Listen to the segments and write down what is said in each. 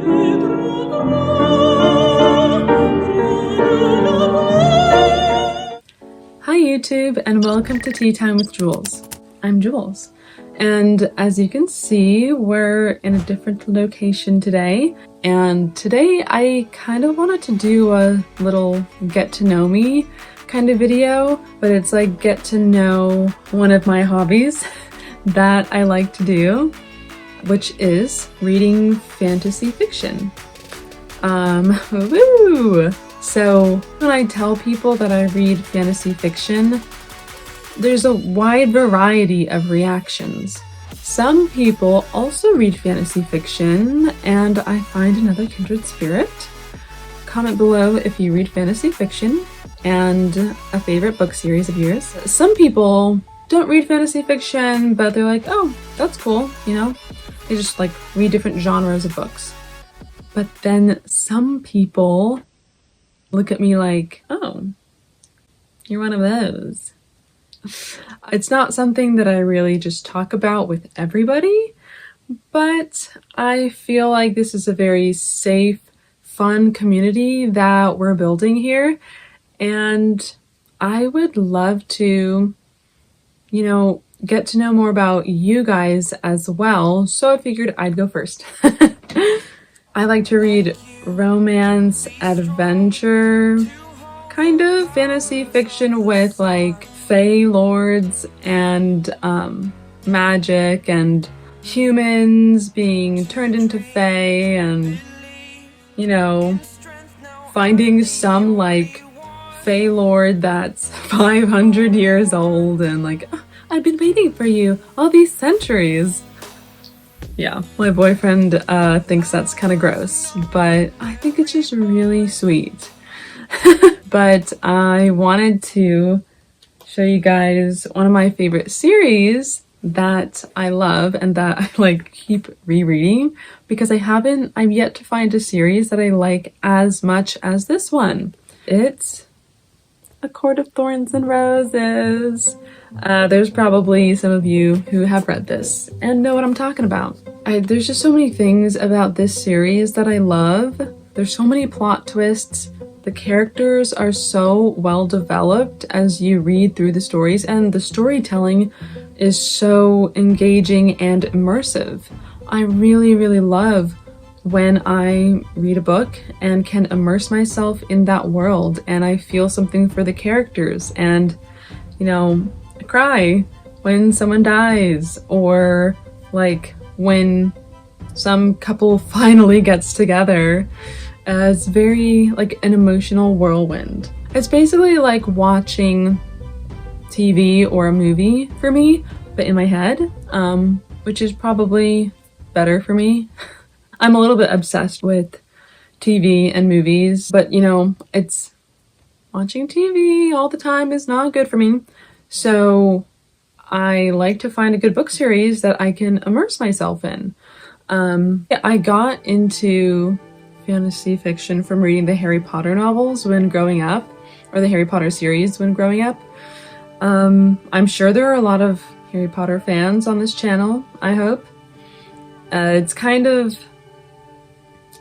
Hi YouTube, and welcome to Tea Time with Jules. I'm Jules, and as you can see, we're in a different location today. And today I kind of wanted to do a little get to know me kind of video, but it's like get to know one of my hobbies that I like to do, which is reading fantasy fiction. Woo! So when I tell people that I read fantasy fiction, there's a wide variety of reactions. Some people also read fantasy fiction, and I find another kindred spirit. Comment below if you read fantasy fiction and a favorite book series of yours. Some people don't read fantasy fiction, but they're like, oh, that's cool, you know? They just like read different genres of books. But then some people look at me like, oh, you're one of those. It's not something that I really just talk about with everybody, but I feel like this is a very safe, fun community that we're building here, and I would love to, you know, get to know more about you guys as well, so I figured I'd go first. I like to read romance, adventure, kind of fantasy fiction with like fae lords and magic and humans being turned into fae, and you know, finding some like fae lord that's 500 years old and like, oh, I've been waiting for you all these centuries. Yeah, my boyfriend thinks that's kind of gross, but I think it's just really sweet. But I wanted to show you guys one of my favorite series that I love and that I like keep rereading, because I've yet to find a series that I like as much as this one. It's A Court of Thorns and Roses. There's probably some of you who have read this and know what I'm talking about. There's just so many things about this series that I love. There's so many plot twists. The characters are so well developed as you read through the stories, and the storytelling is so engaging and immersive. I really, really love when I read a book and can immerse myself in that world, and I feel something for the characters, and you know, I cry when someone dies, or like when some couple finally gets together. It's very like an emotional whirlwind. It's basically like watching TV or a movie for me, but in my head, which is probably better for me. I'm a little bit obsessed with TV and movies, but you know, it's watching TV all the time is not good for me. So I like to find a good book series that I can immerse myself in. I got into fantasy fiction from reading the Harry Potter novels when growing up, or the Harry Potter series when growing up. I'm sure there are a lot of Harry Potter fans on this channel, I hope. It's kind of,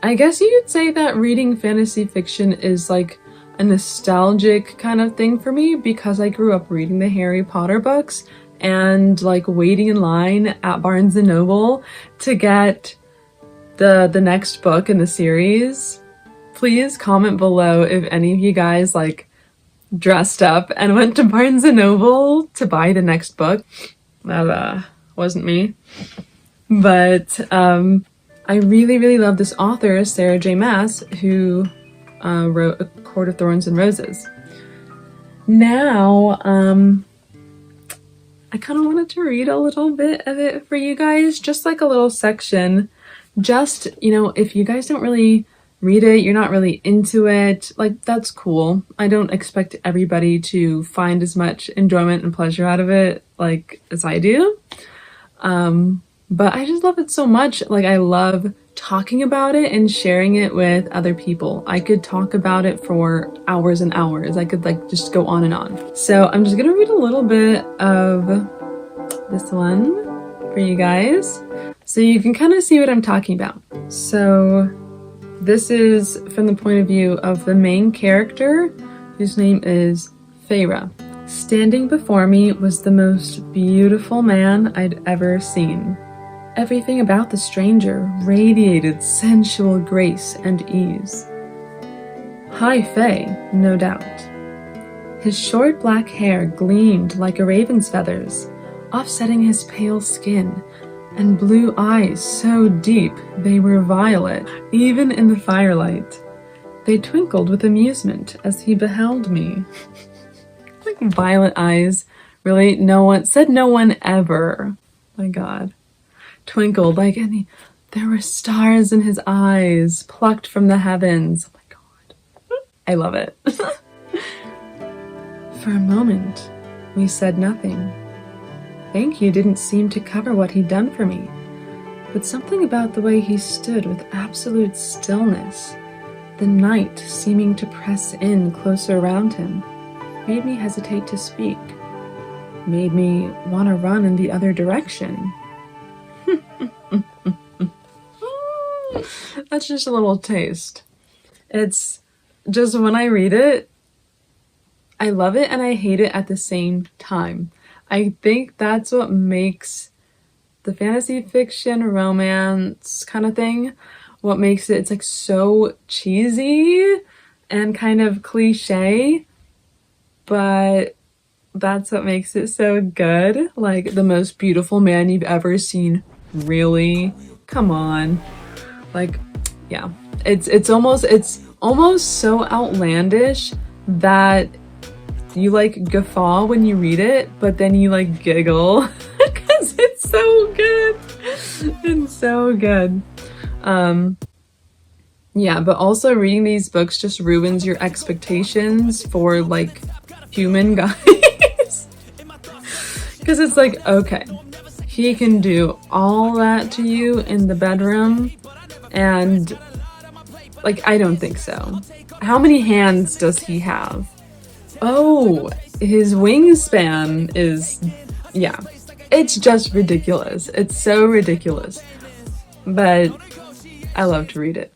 I guess you could say that reading fantasy fiction is like a nostalgic kind of thing for me, because I grew up reading the Harry Potter books and like waiting in line at Barnes & Noble to get the next book in the series. Please comment below if any of you guys like dressed up and went to Barnes & Noble to buy the next book. That wasn't me. But I really, really love this author, Sarah J. Maas, who wrote A Court of Thorns and Roses. Now, I kind of wanted to read a little bit of it for you guys, just like a little section. Just, you know, if you guys don't really read it, you're not really into it, like, that's cool. I don't expect everybody to find as much enjoyment and pleasure out of it, like, as I do. But I just love it so much. Like, I love talking about it and sharing it with other people. I could talk about it for hours and hours. I could, like, just go on and on. So I'm just gonna read a little bit of this one for you guys, so you can kind of see what I'm talking about. So This is from the point of view of the main character, whose name is Feyre. Standing before me was the most beautiful man I'd ever seen. Everything about the stranger radiated sensual grace and ease. High Fae, no doubt. His short black hair gleamed like a raven's feathers, offsetting his pale skin, and blue eyes so deep they were violet, even in the firelight. They twinkled with amusement as he beheld me. Like violet eyes, really? No one ever. My God. Twinkled like any. There were stars in his eyes, plucked from the heavens. Oh my God. I love it. For a moment, we said nothing. Thank you didn't seem to cover what he'd done for me, but something about the way he stood with absolute stillness, the night seeming to press in closer around him, made me hesitate to speak, made me want to run in the other direction. That's just a little taste. It's just when I read it, I love it and I hate it at the same time. I think that's what makes the fantasy fiction romance kind of thing, what makes it's like so cheesy and kind of cliche, but that's what makes it so good. Like, the most beautiful man you've ever seen. Really? Come on. Like, yeah. It's almost so outlandish that you like guffaw when you read it, but then you like giggle because it's so good. It's so good. Yeah, but also reading these books just ruins your expectations for like human guys. Because it's like, okay, he can do all that to you in the bedroom, and like, I don't think so. How many hands does he have? Oh, his wingspan is, yeah, it's just ridiculous. It's so ridiculous, but I love to read it.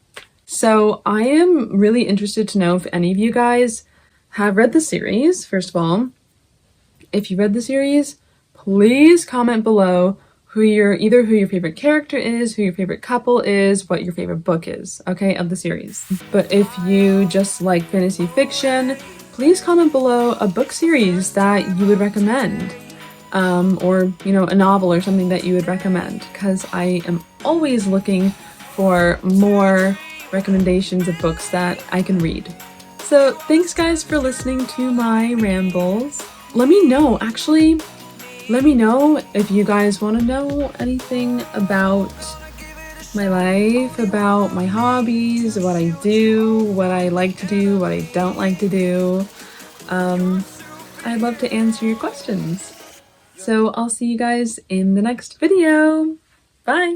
So I am really interested to know if any of you guys have read the series. First of all, if you read the series, please comment below who your favorite character is, who your favorite couple is, what your favorite book is, okay, of the series. But if you just like fantasy fiction, please comment below a book series that you would recommend, or, you know, a novel or something that you would recommend, because I am always looking for more recommendations of books that I can read. So thanks guys for listening to my rambles. Let me know if you guys want to know anything about my life, about my hobbies, what I do, what I like to do, what I don't like to do. I'd love to answer your questions. So I'll see you guys in the next video. Bye!